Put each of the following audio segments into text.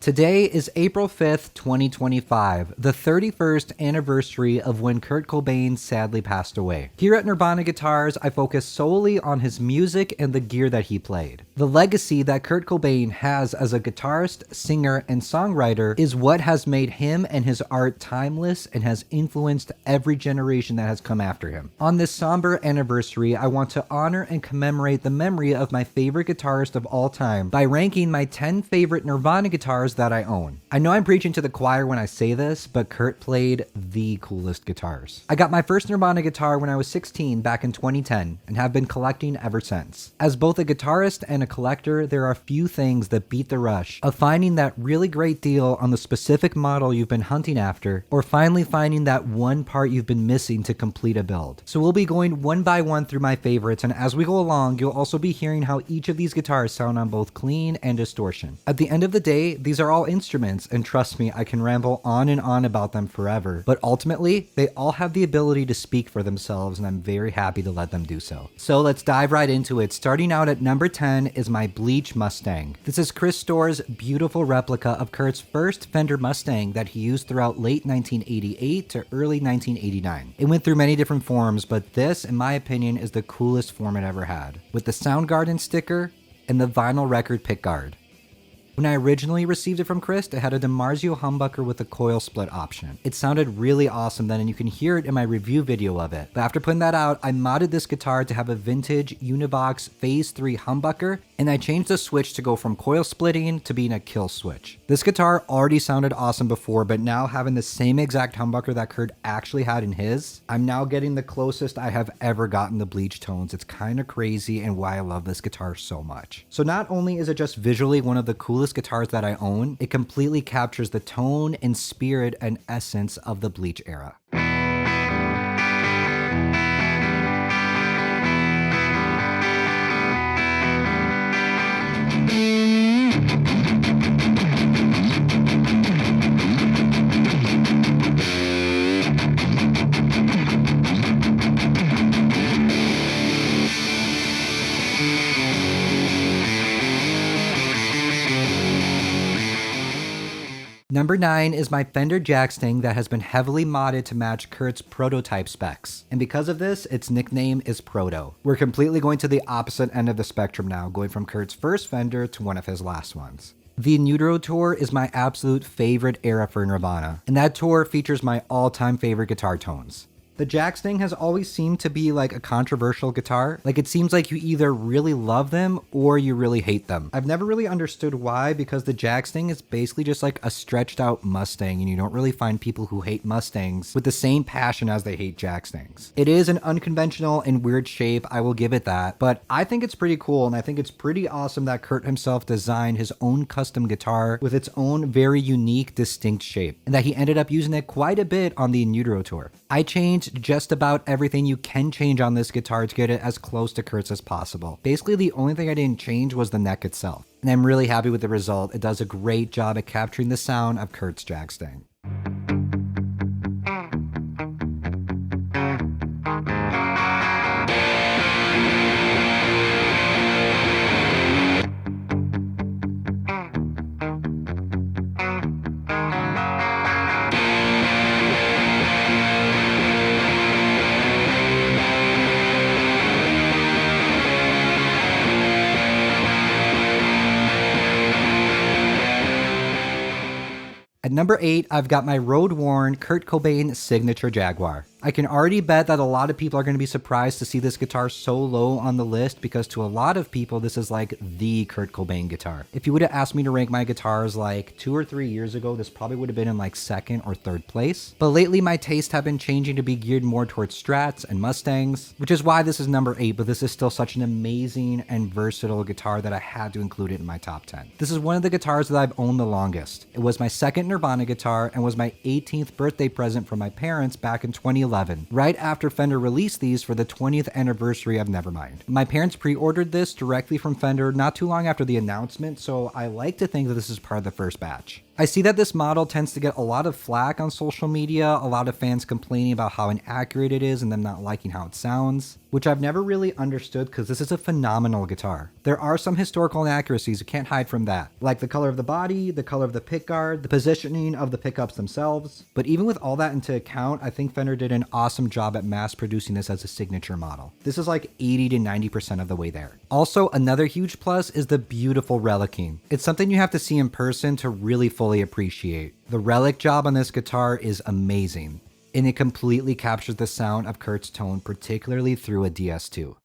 Today is April 5th, 2025, the 31st anniversary of when Kurt Cobain sadly passed away. Here at Nirvana Guitars, I focus solely on his music and the gear that he played. The legacy that Kurt Cobain has as a guitarist, singer, and songwriter is what has made him and his art timeless and has influenced every generation that has come after him. On this somber anniversary, I want to honor and commemorate the memory of my favorite guitarist of all time by ranking my 10 favorite Nirvana guitars that I own. I know I'm preaching to the choir when I say this, but Kurt played the coolest guitars. I got my first Nirvana guitar when I was 16 back in 2010 and have been collecting ever since. As both a guitarist and a collector, there are few things that beat the rush of finding that really great deal on the specific model you've been hunting after, or finally finding that one part you've been missing to complete a build. So we'll be going one by one through my favorites, and as we go along, you'll also be hearing how each of these guitars sound on both clean and distortion. At the end of the day, these are all instruments, and trust me, I can ramble on and on about them forever, but ultimately, they all have the ability to speak for themselves, and I'm very happy to let them do so. So let's dive right into it. Starting out at number 10 is my Bleach Mustang. This is Chris Store's beautiful replica of Kurt's first Fender Mustang that he used throughout late 1988 to early 1989. It went through many different forms, but this, in my opinion, is the coolest form it ever had, with the Soundgarden sticker and the vinyl record pickguard. When I originally received it from Chris, it had a DiMarzio humbucker with a coil split option. It sounded really awesome then, and you can hear it in my review video of it. But after putting that out, I modded this guitar to have a vintage Univox Phase 3 humbucker, and I changed the switch to go from coil splitting to being a kill switch. This guitar already sounded awesome before, but now having the same exact humbucker that Kurt actually had in his, I'm now getting the closest I have ever gotten to Bleach tones. It's kind of crazy and why I love this guitar so much. So not only is it just visually one of the coolest guitars that I own, it completely captures the tone and spirit and essence of the Bleach era. Number 9 is my Fender Jag-Stang that has been heavily modded to match Kurt's prototype specs. And because of this, its nickname is Proto. We're completely going to the opposite end of the spectrum now, going from Kurt's first Fender to one of his last ones. The Utero tour is my absolute favorite era for Nirvana, and that tour features my all-time favorite guitar tones. The Jag-Stang has always seemed to be like a controversial guitar. Like, it seems like you either really love them or you really hate them. I've never really understood why, because the Jag-Stang is basically just like a stretched out Mustang, and you don't really find people who hate Mustangs with the same passion as they hate Jag-Stangs. It is an unconventional and weird shape, I will give it that, but I think it's pretty cool, and I think it's pretty awesome that Kurt himself designed his own custom guitar with its own very unique, distinct shape, and that he ended up using it quite a bit on the Utero tour. I changed just about everything you can change on this guitar to get it as close to Kurt's as possible. Basically, the only thing I didn't change was the neck itself, and I'm really happy with the result. It does a great job at capturing the sound of Kurt's Jag-Stang. At number 8, I've got my road-worn Kurt Cobain signature Jaguar. I can already bet that a lot of people are going to be surprised to see this guitar so low on the list, because to a lot of people, this is like the Kurt Cobain guitar. If you would have asked me to rank my guitars like 2 or 3 years ago, this probably would have been in like 2nd or 3rd place. But lately, my tastes have been changing to be geared more towards Strats and Mustangs, which is why this is number 8, but this is still such an amazing and versatile guitar that I had to include it in my top 10. This is one of the guitars that I've owned the longest. It was my second Nirvana guitar and was my 18th birthday present from my parents back in 2011. Right after Fender released these for the 20th anniversary of Nevermind. My parents pre-ordered this directly from Fender not too long after the announcement, so I like to think that this is part of the first batch. I see that this model tends to get a lot of flack on social media, a lot of fans complaining about how inaccurate it is and them not liking how it sounds. which I've never really understood because this is a phenomenal guitar. There are some historical inaccuracies, you can't hide from that, like the color of the body, the color of the pickguard, the positioning of the pickups themselves. But even with all that into account, I think Fender did an awesome job at mass producing this as a signature model. This is like 80 to 90% of the way there. Also, another huge plus is the beautiful relicing. It's something you have to see in person to really fully appreciate. The relic job on this guitar is amazing, and it completely captures the sound of Kurt's tone, particularly through a DS2.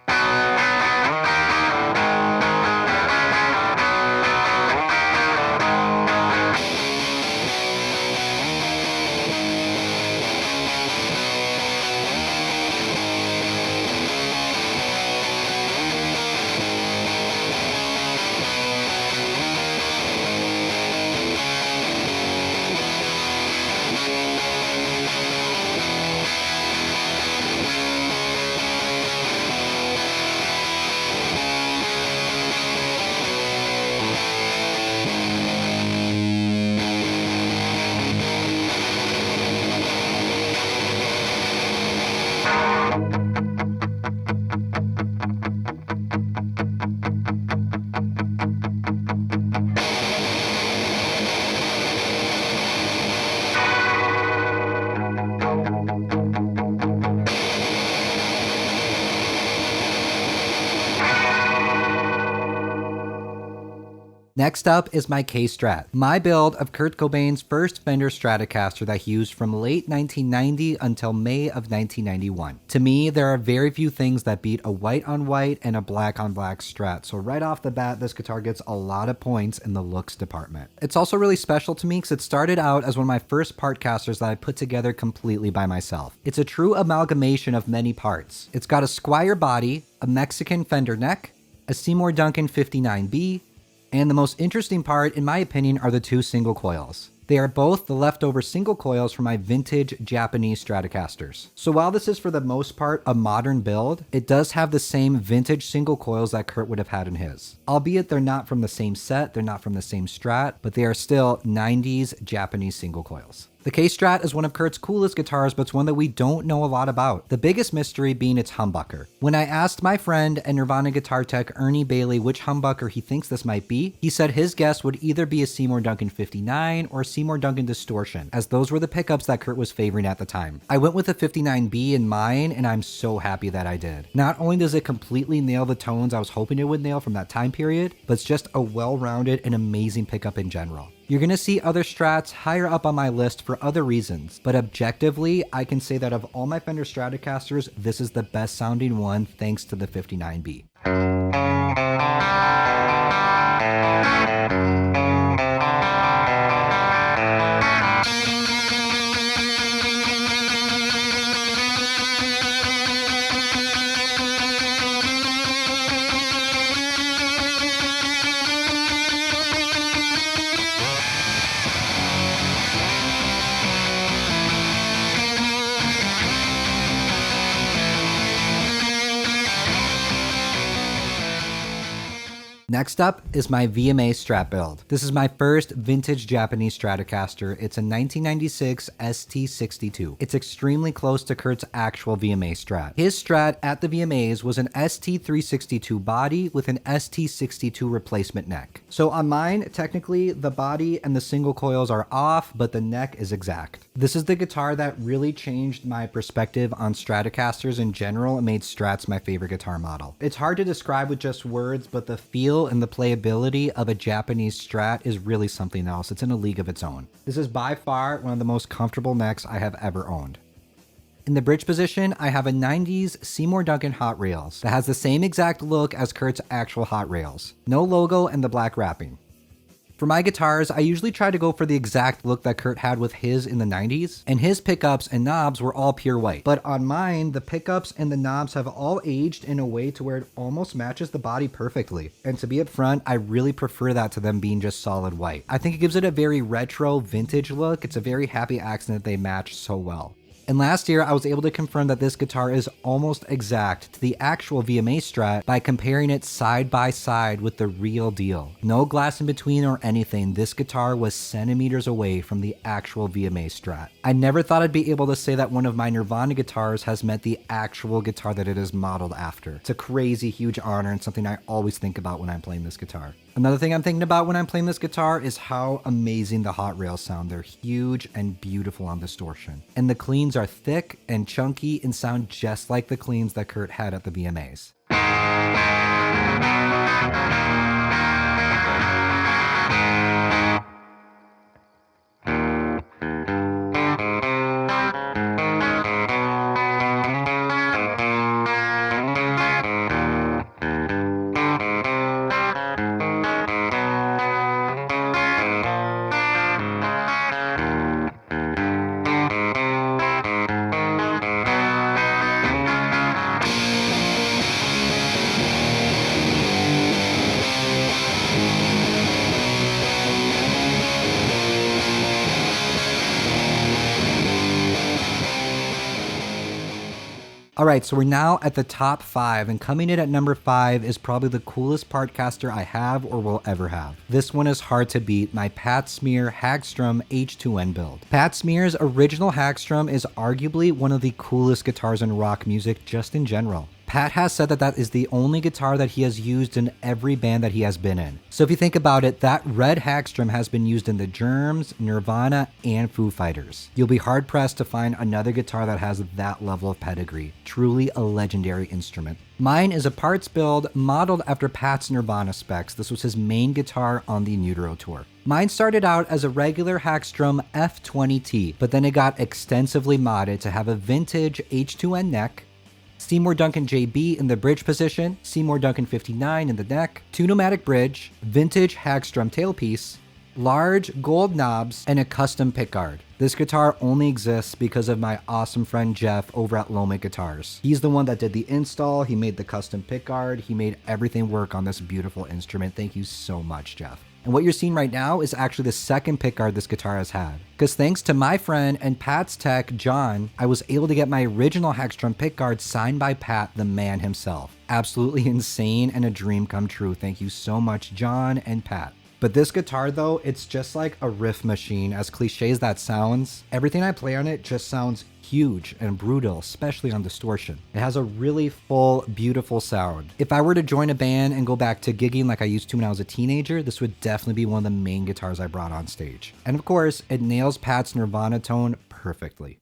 Next up is my K-Strat, my build of Kurt Cobain's first Fender Stratocaster that he used from late 1990 until May of 1991. To me, there are very few things that beat a white on white and a black on black Strat, so right off the bat, this guitar gets a lot of points in the looks department. It's also really special to me because it started out as one of my first partcasters that I put together completely by myself. It's a true amalgamation of many parts. It's got a Squier body, a Mexican Fender neck, a Seymour Duncan 59B, and the most interesting part, in my opinion, are the two single coils. They are both the leftover single coils from my vintage Japanese Stratocasters. So while this is for the most part a modern build, it does have the same vintage single coils that Kurt would have had in his. Albeit they're not from the same set, they're not from the same Strat, but they are still 90s Japanese single coils. The K-Strat is one of Kurt's coolest guitars, but it's one that we don't know a lot about. The biggest mystery being its humbucker. When I asked my friend and Nirvana guitar tech Ernie Bailey which humbucker he thinks this might be, he said his guess would either be a Seymour Duncan 59 or Seymour Duncan Distortion, as those were the pickups that Kurt was favoring at the time. I went with a 59B in mine, and I'm so happy that I did. Not only does it completely nail the tones I was hoping it would nail from that time period, but it's just a well-rounded and amazing pickup in general. You're going to see other Strats higher up on my list for other reasons, but objectively, I can say that of all my Fender Stratocasters, this is the best sounding one thanks to the 59B. Next up is my VMA Strat build. This is my first vintage Japanese Stratocaster. It's a 1996 ST62. It's extremely close to Kurt's actual VMA Strat. His Strat at the VMAs was an ST362 body with an ST62 replacement neck. So on mine, technically the body and the single coils are off, but the neck is exact. This is the guitar that really changed my perspective on Stratocasters in general and made Strats my favorite guitar model. It's hard to describe with just words, but the feel and the playability of a Japanese Strat is really something else. It's in a league of its own. This is by far one of the most comfortable necks I have ever owned. In the bridge position, I have a 90s Seymour Duncan Hot Rails that has the same exact look as Kurt's actual Hot Rails. No logo and the black wrapping. For my guitars, I usually try to go for the exact look that Kurt had with his in the 90s, and his pickups and knobs were all pure white. But on mine, the pickups and the knobs have all aged in a way to where it almost matches the body perfectly. And to be upfront, I really prefer that to them being just solid white. I think it gives it a very retro, vintage look. It's a very happy accident they match so well. And last year, I was able to confirm that this guitar is almost exact to the actual VMA Strat by comparing it side by side with the real deal. No glass in between or anything, this guitar was centimeters away from the actual VMA Strat. I never thought I'd be able to say that one of my Nirvana guitars has met the actual guitar that it is modeled after. It's a crazy huge honor and something I always think about when I'm playing this guitar. Another thing I'm thinking about when I'm playing this guitar is how amazing the hot rails sound. They're huge and beautiful on distortion. And the cleans are thick and chunky and sound just like the cleans that Kurt had at the VMAs. Alright, so we're now at the top 5, and coming in at number 5 is probably the coolest partcaster I have or will ever have. This one is hard to beat, my Smear Hagstrom H2N build. Smear's original Hagstrom is arguably one of the coolest guitars in rock music just in general. Pat has said that that is the only guitar that he has used in every band that he has been in. So if you think about it, that red Hagstrom has been used in the Germs, Nirvana, and Foo Fighters. You'll be hard pressed to find another guitar that has that level of pedigree. Truly a legendary instrument. Mine is a parts build modeled after Pat's Nirvana specs. This was his main guitar on the Utero tour. Mine started out as a regular Hagstrom F20T, but then it got extensively modded to have a vintage H2N neck, Seymour Duncan JB in the bridge position, Seymour Duncan 59 in the neck, 2-pneumatic bridge, vintage Hagstrom tailpiece, large gold knobs, and a custom pickguard. This guitar only exists because of my awesome friend Jeff over at Loma Guitars. He's the one that did the install, he made the custom pickguard, he made everything work on this beautiful instrument. Thank you so much, Jeff. And what you're seeing right now is actually the second pickguard this guitar has had. Because thanks to my friend and Pat's tech, John, I was able to get my original Hagstrom pickguard signed by Pat, the man himself. Absolutely insane and a dream come true. Thank you so much, John and Pat. But this guitar though, it's just like a riff machine. As cliche as that sounds, everything I play on it just sounds huge and brutal, especially on distortion. It has a really full, beautiful sound. If I were to join a band and go back to gigging like I used to when I was a teenager, this would definitely be one of the main guitars I brought on stage. And of course, it nails Pat's Nirvana tone perfectly.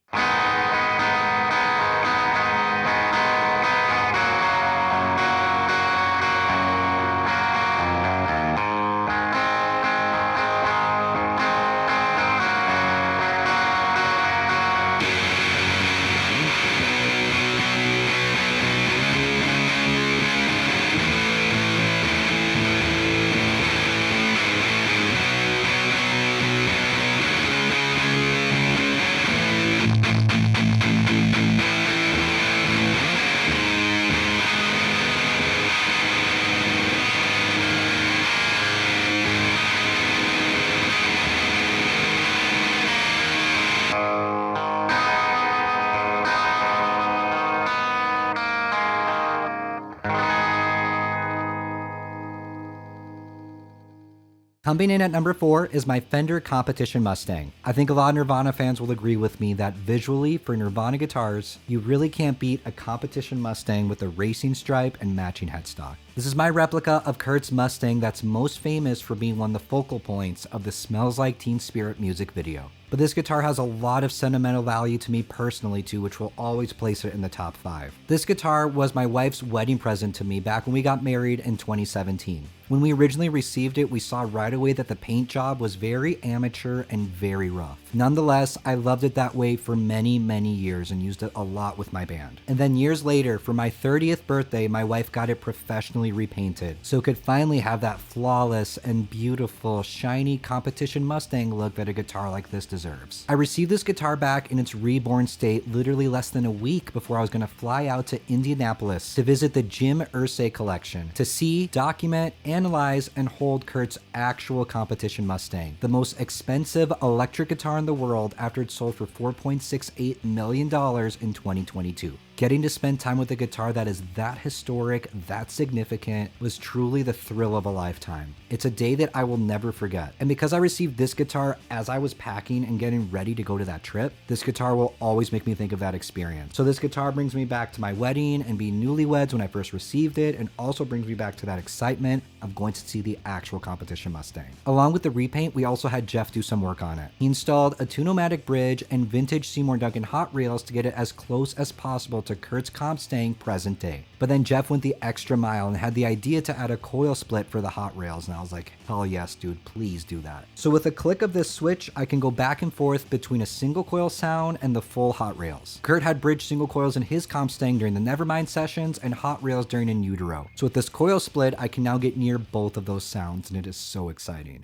Coming in at number 4 is my Fender Competition Mustang. I think a lot of Nirvana fans will agree with me that visually for Nirvana guitars, you really can't beat a Competition Mustang with a racing stripe and matching headstock. This is my replica of Kurt's Mustang that's most famous for being one of the focal points of the Smells Like Teen Spirit music video. But this guitar has a lot of sentimental value to me personally too, which will always place it in the top 5. This guitar was my wife's wedding present to me back when we got married in 2017. When we originally received it, we saw right away that the paint job was very amateur and very rough. Nonetheless, I loved it that way for many, many years and used it a lot with my band. And then years later, for my 30th birthday, my wife got it professionally professionally repainted, so it could finally have that flawless and beautiful, shiny competition Mustang look that a guitar like this deserves. I received this guitar back in its reborn state literally less than a week before I was going to fly out to Indianapolis to visit the Jim Irsay collection to see, document, analyze, and hold Kurt's actual competition Mustang, the most expensive electric guitar in the world after it sold for $4.68 million in 2022. Getting to spend time with a guitar that is that historic, that significant, was truly the thrill of a lifetime. It's a day that I will never forget. And because I received this guitar as I was packing and getting ready to go to that trip, this guitar will always make me think of that experience. So this guitar brings me back to my wedding and being newlyweds when I first received it, and also brings me back to that excitement of going to see the actual competition Mustang. Along with the repaint, we also had Jeff do some work on it. He installed a Tunomatic bridge and vintage Seymour Duncan hot rails to get it as close as possible to Kurt's comp Stang present day. But then Jeff went the extra mile and had the idea to add a coil split for the hot rails, and I was like, hell yes, dude, please do that. So with a click of this switch, I can go back and forth between a single coil sound and the full hot rails. Kurt had bridge single coils in his comp Stang during the Nevermind sessions and hot rails during in Utero. So with this coil split, I can now get near both of those sounds, and it is so exciting.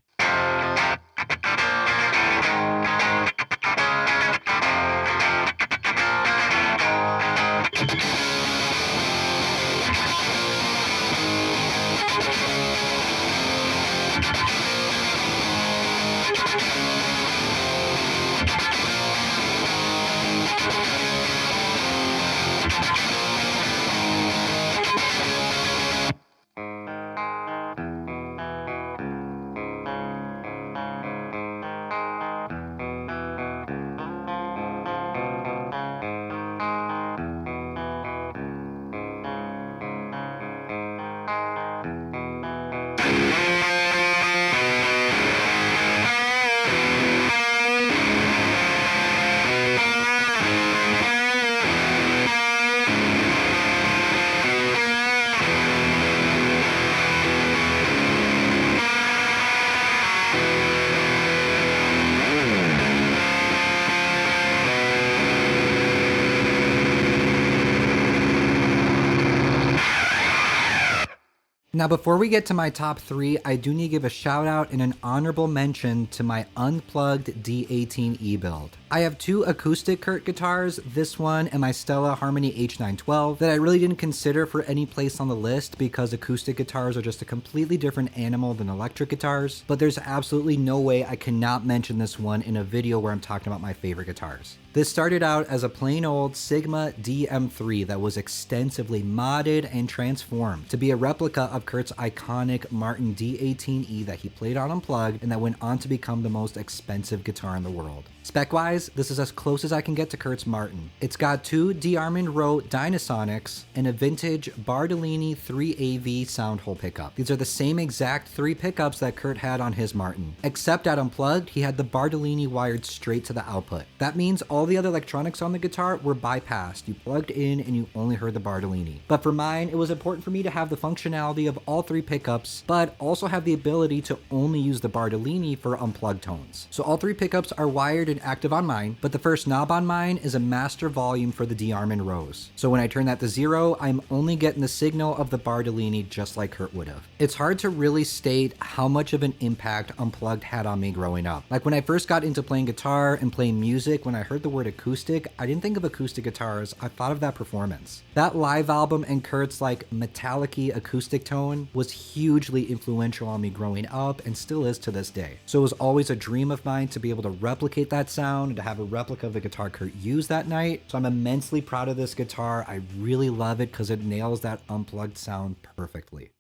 Now, before we get to my top 3, I do need to give a shout out and an honorable mention to my Unplugged D18E build. I have 2 acoustic Kurt guitars, this one and my Stella Harmony H912, that I really didn't consider for any place on the list because acoustic guitars are just a completely different animal than electric guitars, but there's absolutely no way I cannot mention this one in a video where I'm talking about my favorite guitars. This started out as a plain old Sigma DM3 that was extensively modded and transformed to be a replica of Kurt's iconic Martin D18E that he played on Unplugged and that went on to become the most expensive guitar in the world. Spec-wise, this is as close as I can get to Kurt's Martin. It's got 2 D-Armand Rowe Dynasonics and a vintage Bardolini 3AV sound hole pickup. These are the same exact 3 pickups that Kurt had on his Martin, except at Unplugged, he had the Bardolini wired straight to the output. That means all the other electronics on the guitar were bypassed. You plugged in and you only heard the Bardolini. But for mine, it was important for me to have the functionality of all 3 pickups, but also have the ability to only use the Bardolini for unplugged tones. So all 3 pickups are wired and active on mine, but the first knob on mine is a master volume for the D-Armand Rose. So when I turn that to 0, I'm only getting the signal of the Bardolini just like Kurt would have. It's hard to really state how much of an impact Unplugged had on me growing up. Like when I first got into playing guitar and playing music, when I heard the word acoustic, I didn't think of acoustic guitars, I thought of that performance. That live album and Kurt's like metallic-y acoustic tone was hugely influential on me growing up and still is to this day. So it was always a dream of mine to be able to replicate that sound and to have a replica of the guitar Kurt used that night. So I'm immensely proud of this guitar. I really love it because it nails that unplugged sound perfectly.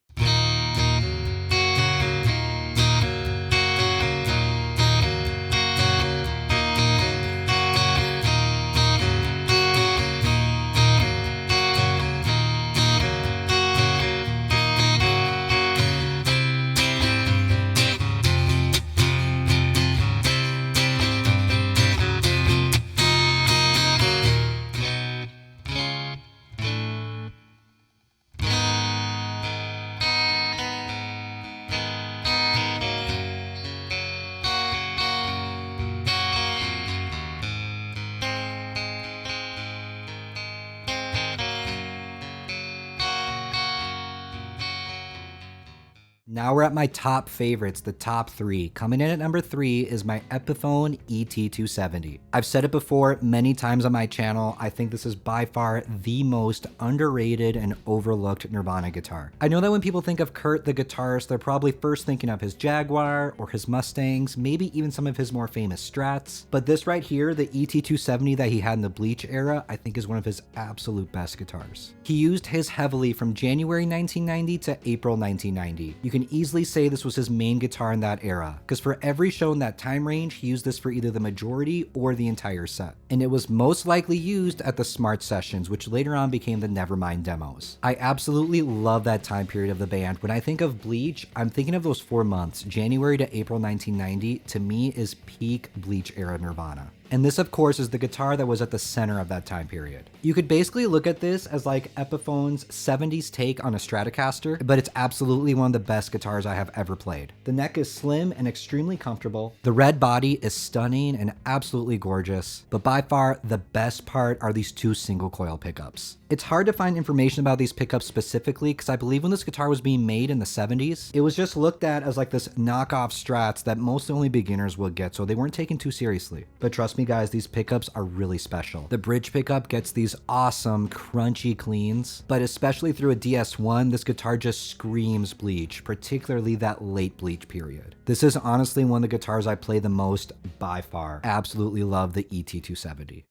Now we're at my top favorites, the top 3. Coming in at number 3 is my Epiphone ET-270. I've said it before many times on my channel, I think this is by far the most underrated and overlooked Nirvana guitar. I know that when people think of Kurt the guitarist, they're probably first thinking of his Jaguar or his Mustangs, maybe even some of his more famous Strats, but this right here, the ET-270 that he had in the Bleach era, I think is one of his absolute best guitars. He used his heavily from January 1990 to April 1990. You can easily say this was his main guitar in that era, because for every show in that time range, he used this for either the majority or the entire set. And it was most likely used at the Smart Sessions, which later on became the Nevermind demos. I absolutely love that time period of the band. When I think of Bleach, I'm thinking of those 4 months, January to April 1990, to me is peak Bleach era Nirvana. And this, of course, is the guitar that was at the center of that time period. You could basically look at this as like Epiphone's 70s take on a Stratocaster, but it's absolutely one of the best guitars I have ever played. The neck is slim and extremely comfortable. The red body is stunning and absolutely gorgeous, but by far the best part are these 2 single coil pickups. It's hard to find information about these pickups specifically because I believe when this guitar was being made in the 70s, it was just looked at as like this knockoff Strats that most only beginners would get, so they weren't taken too seriously. But trust me guys, these pickups are really special. The bridge pickup gets these awesome crunchy cleans, but especially through a DS1, this guitar just screams Bleach, particularly that late Bleach period. This is honestly one of the guitars I play the most by far. Absolutely love the ET-270.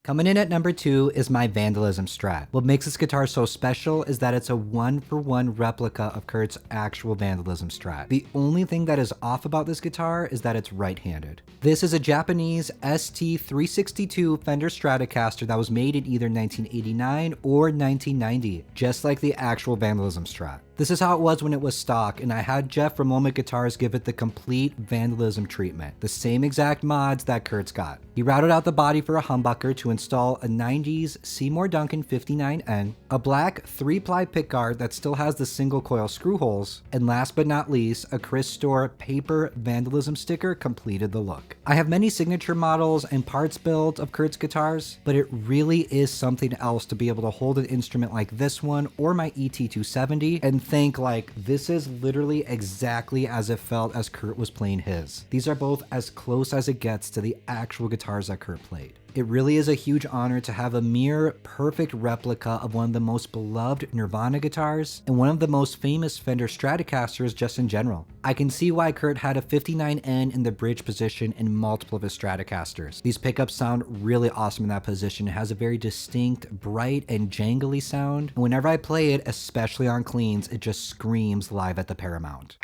Coming in at number 2 is my Vandalism Strat. What makes this guitar so special is that it's a 1-for-1 replica of Kurt's actual Vandalism Strat. The only thing that is off about this guitar is that it's right-handed. This is a Japanese ST-362 Fender Stratocaster that was made in either 1989 or 1990, just like the actual Vandalism Strat. This is how it was when it was stock, and I had Jeff from Moment Guitars give it the complete Vandalism treatment, the same exact mods that Kurt's got. He routed out the body for a humbucker to install a 90s Seymour Duncan 59N, a black 3-ply pickguard that still has the single coil screw holes, and last but not least, a Chris Store paper Vandalism sticker completed the look. I have many signature models and parts builds of Kurt's guitars, but it really is something else to be able to hold an instrument like this one or my ET-270 and think like this is literally exactly as it felt as Kurt was playing his. These are both as close as it gets to the actual guitars that Kurt played. It really is a huge honor to have a mere perfect replica of one of the most beloved Nirvana guitars and one of the most famous Fender Stratocasters just in general. I can see why Kurt had a 59N in the bridge position in multiple of his Stratocasters. These pickups sound really awesome in that position. It has a very distinct, bright, and jangly sound. And whenever I play it, especially on cleans, it just screams live at the Paramount.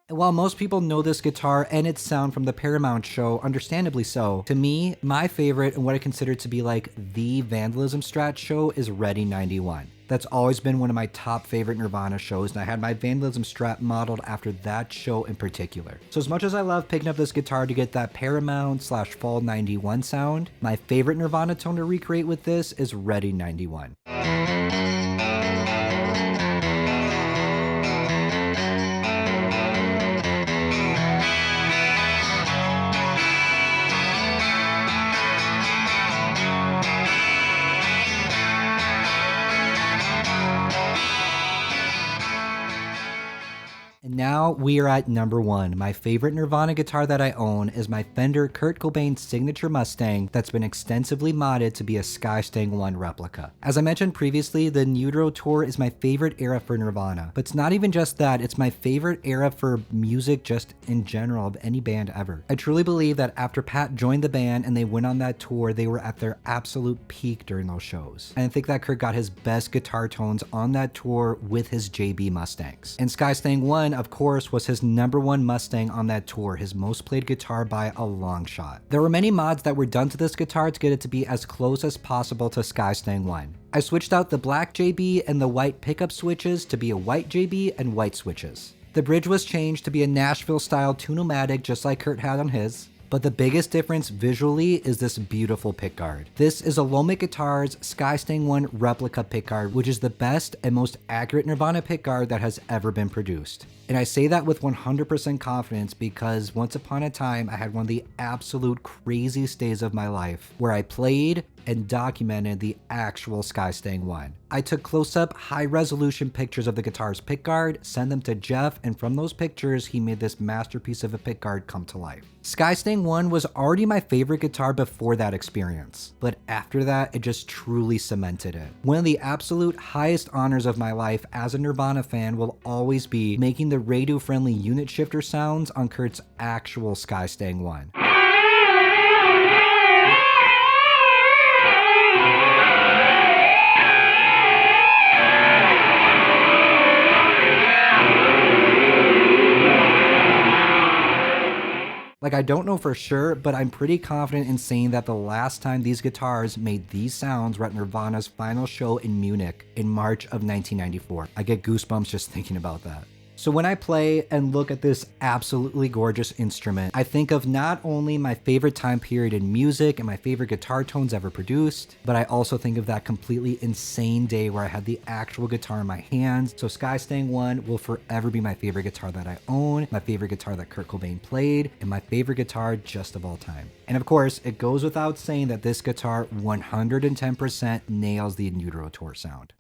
While most people know this guitar and its sound from the Paramount show, understandably so, to me, my favorite and what I consider to be like the Vandalism Strat show is Ready 91. That's always been one of my top favorite Nirvana shows, and I had my Vandalism Strat modeled after that show in particular. So as much as I love picking up this guitar to get that Paramount/Fall 91 sound, my favorite Nirvana tone to recreate with this is Ready 91. And now we are at number 1. My favorite Nirvana guitar that I own is my Fender Kurt Cobain signature Mustang that's been extensively modded to be a Skystang I replica. As I mentioned previously, the Utero tour is my favorite era for Nirvana, but it's not even just that, it's my favorite era for music just in general of any band ever. I truly believe that after Pat joined the band and they went on that tour, they were at their absolute peak during those shows. And I think that Kurt got his best guitar tones on that tour with his JB Mustangs. And Skystang I, of course, was his #1 Mustang on that tour, his most played guitar by a long shot. There were many mods that were done to this guitar to get it to be as close as possible to Skystang I. I switched out the black JB and the white pickup switches to be a white JB and white switches. The bridge was changed to be a Nashville style tune-o-matic just like Kurt had on his. But the biggest difference visually is this beautiful pickguard. This is Alomic Guitars Skystang I replica pickguard, which is the best and most accurate Nirvana pickguard that has ever been produced. And I say that with 100% confidence because once upon a time I had one of the absolute craziest days of my life where I played and documented the actual Skystang I. I took close-up, high-resolution pictures of the guitar's pickguard, sent them to Jeff, and from those pictures, he made this masterpiece of a pickguard come to life. Skystang I was already my favorite guitar before that experience, but after that, it just truly cemented it. One of the absolute highest honors of my life as a Nirvana fan will always be making the radio-friendly unit shifter sounds on Kurt's actual Skystang I. Like, I don't know for sure, but I'm pretty confident in saying that the last time these guitars made these sounds were at Nirvana's final show in Munich in March of 1994. I get goosebumps just thinking about that. So when I play and look at this absolutely gorgeous instrument, I think of not only my favorite time period in music and my favorite guitar tones ever produced, but I also think of that completely insane day where I had the actual guitar in my hands. So Skystang I will forever be my favorite guitar that I own, my favorite guitar that Kurt Cobain played, and my favorite guitar just of all time. And of course, it goes without saying that this guitar 110% nails the Utero tour sound.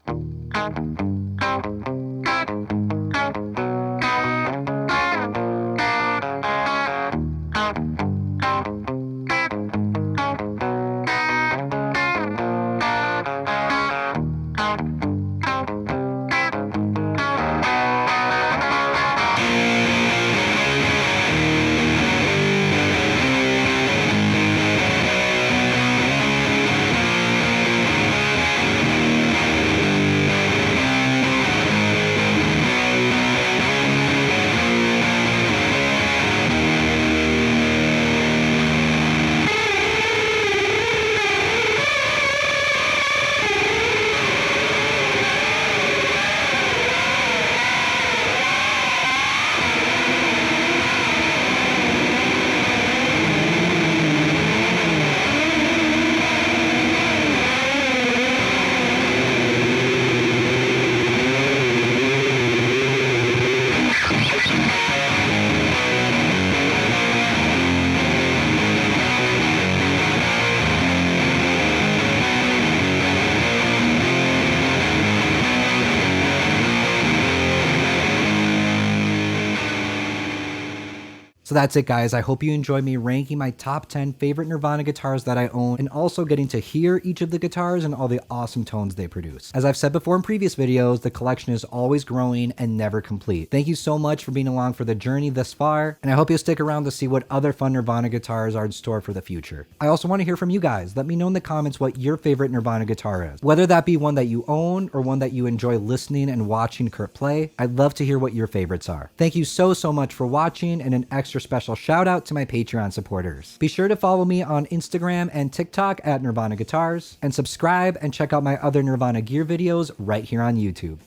So that's it, guys. I hope you enjoyed me ranking my top 10 favorite Nirvana guitars that I own and also getting to hear each of the guitars and all the awesome tones they produce. As I've said before in previous videos, the collection is always growing and never complete. Thank you so much for being along for the journey thus far, and I hope you'll stick around to see what other fun Nirvana guitars are in store for the future. I also want to hear from you guys. Let me know in the comments what your favorite Nirvana guitar is. Whether that be one that you own or one that you enjoy listening and watching Kurt play, I'd love to hear what your favorites are. Thank you so much for watching, and an extra special shout out to my Patreon supporters. Be sure to follow me on Instagram and TikTok at Nirvana Guitars, and subscribe and check out my other Nirvana gear videos right here on YouTube.